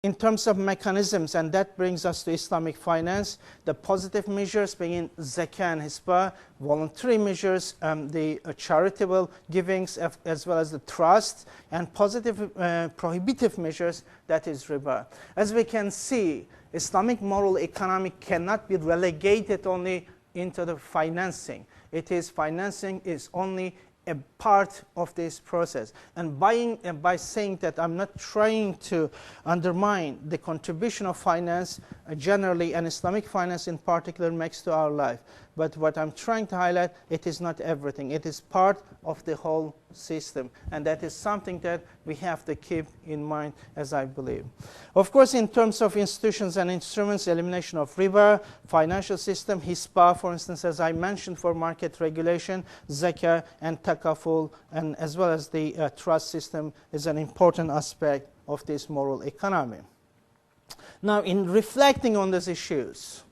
in terms of mechanisms, and that brings us to Islamic finance, the positive measures being Zakat and Hisbah, voluntary measures, the charitable givings, as well as the trust, and positive prohibitive measures, that is riba. As we can see, Islamic moral economy cannot be relegated only into the financing. Financing is only a part of this process. And by saying that, I'm not trying to undermine the contribution of finance generally, and Islamic finance in particular makes to our life. But what I'm trying to highlight, it is not everything. It is part of the whole system. And that is something that we have to keep in mind, as I believe. Of course, in terms of institutions and instruments, elimination of riba, financial system, Hisbah, for instance, as I mentioned, for market regulation, Zakat and Takaful, and as well as the trust system is an important aspect of this moral economy. Now, in reflecting on these issues,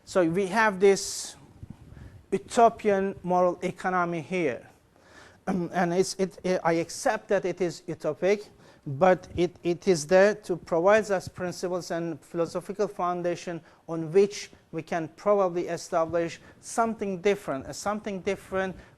so we have this utopian moral economy here. And I accept that it is utopic, but it is there to provide us principles and philosophical foundation on which we can probably establish something different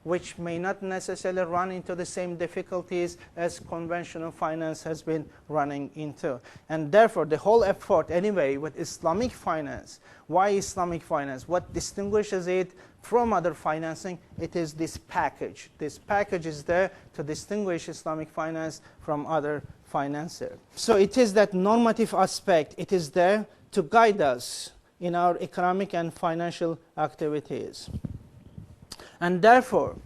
which may not necessarily run into the same difficulties as conventional finance has been running into. And therefore, the whole effort anyway with Islamic finance, why Islamic finance? What distinguishes it from other financing? It is this package. This package is there to distinguish Islamic finance from other financiers. So it is that normative aspect. It is there to guide us in our economic and financial activities. And therefore,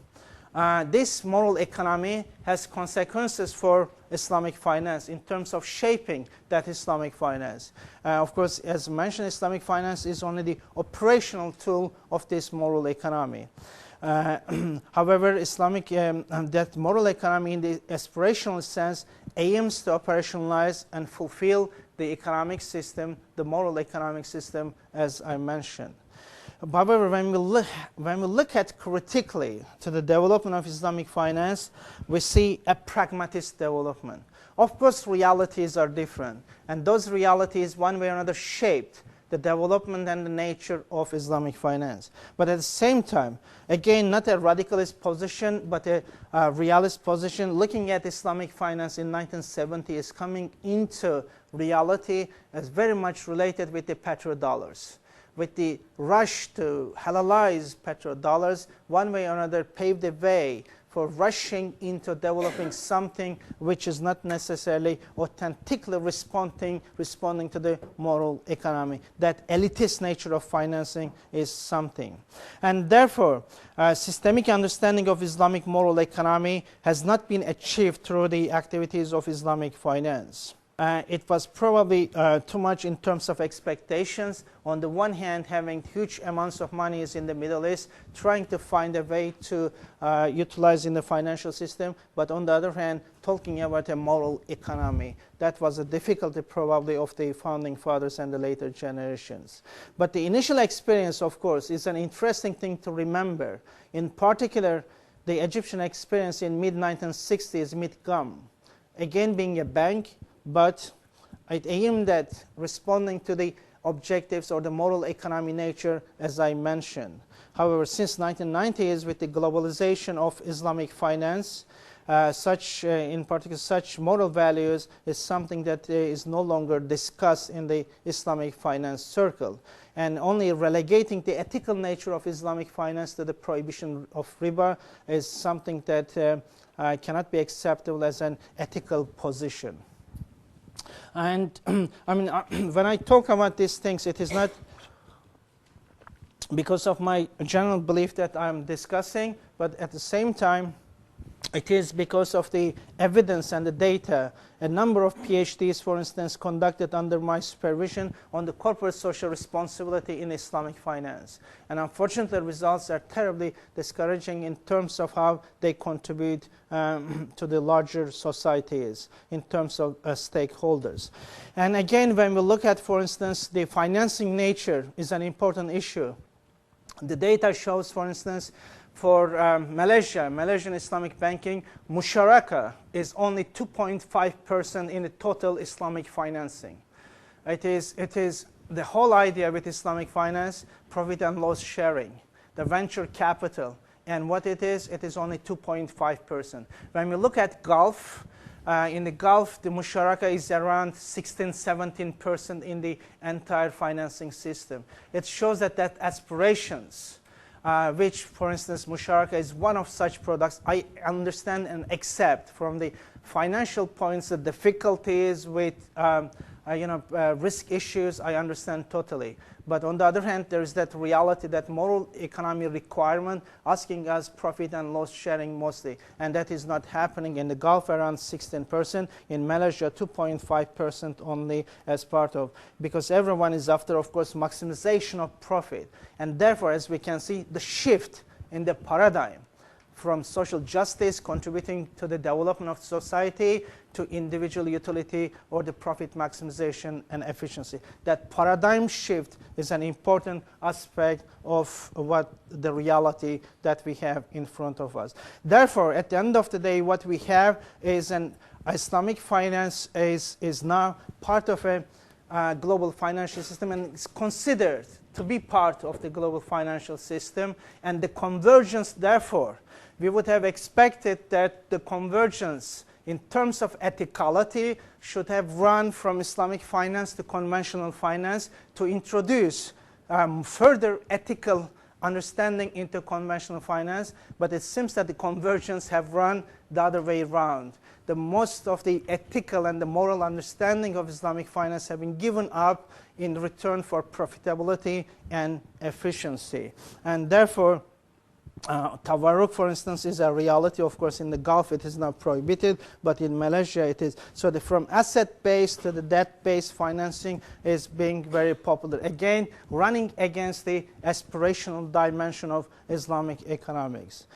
this moral economy has consequences for Islamic finance in terms of shaping that Islamic finance. Of course, as mentioned, Islamic finance is only the operational tool of this moral economy. However, that moral economy in the aspirational sense aims to operationalize and fulfill the economic system, the moral economic system, as I mentioned. However, when we look at critically to the development of Islamic finance, we see a pragmatist development. Of course, realities are different, and those realities, one way or another, shaped the development and the nature of Islamic finance. But at the same time, again, not a radicalist position, but a realist position. Looking at Islamic finance in 1970 is coming into reality as very much related with the petrodollars. With the rush to halalize petrodollars, one way or another paved the way for rushing into developing something which is not necessarily authentically responding to the moral economy. That elitist nature of financing is something. And therefore, systemic understanding of Islamic moral economy has not been achieved through the activities of Islamic finance. It was probably too much in terms of expectations. On the one hand, having huge amounts of money in the Middle East, trying to find a way to utilize in the financial system, but on the other hand, talking about a moral economy. That was a difficulty probably of the founding fathers and the later generations. But the initial experience, of course, is an interesting thing to remember. In particular, the Egyptian experience in mid-1960s, mid-GUM, again being a bank, but it aimed at responding to the objectives or the moral economy nature, as I mentioned. However, since 1990s, with the globalization of Islamic finance, in particular such moral values is something that is no longer discussed in the Islamic finance circle. And only relegating the ethical nature of Islamic finance to the prohibition of riba is something that cannot be acceptable as an ethical position. And I mean, when I talk about these things, it is not because of my general belief that I'm discussing, but at the same time, it is because of the evidence and the data. A number of PhDs, for instance, conducted under my supervision on the corporate social responsibility in Islamic finance. And unfortunately, the results are terribly discouraging in terms of how they contribute to the larger societies in terms of stakeholders. And again, when we look at, for instance, the financing nature is an important issue. The data shows, for instance, for Malaysian Islamic banking, musharaka is only 2.5% in the total Islamic financing. It is the whole idea with Islamic finance, profit and loss sharing, the venture capital. And what it is only 2.5%. When we look at Gulf, in the Gulf, the musharaka is around 16-17% in the entire financing system. It shows that aspirations, which, for instance, musharaka is one of such products, I understand and accept from the financial points, the difficulties with risk issues, I understand totally. But on the other hand, there is that reality, that moral economy requirement asking us profit and loss sharing mostly. And that is not happening in the Gulf, around 16%. In Malaysia, 2.5% only as part of, because everyone is after, of course, maximization of profit. And therefore, as we can see, the shift in the paradigm from social justice contributing to the development of society to individual utility or the profit maximization and efficiency. That paradigm shift is an important aspect of what the reality that we have in front of us. Therefore, at the end of the day, what we have is an Islamic finance is now part of a global financial system and is considered to be part of the global financial system, and the convergence, therefore, we would have expected that the convergence in terms of ethicality should have run from Islamic finance to conventional finance to introduce further ethical understanding into conventional finance, but it seems that the convergence have run the other way around. The most of the ethical and the moral understanding of Islamic finance have been given up in return for profitability and efficiency. And therefore, Tawarruk, for instance, is a reality. Of course, in the Gulf, it is not prohibited, but in Malaysia, it is. So from asset-based to the debt-based financing is being very popular. Again, running against the aspirational dimension of Islamic economics.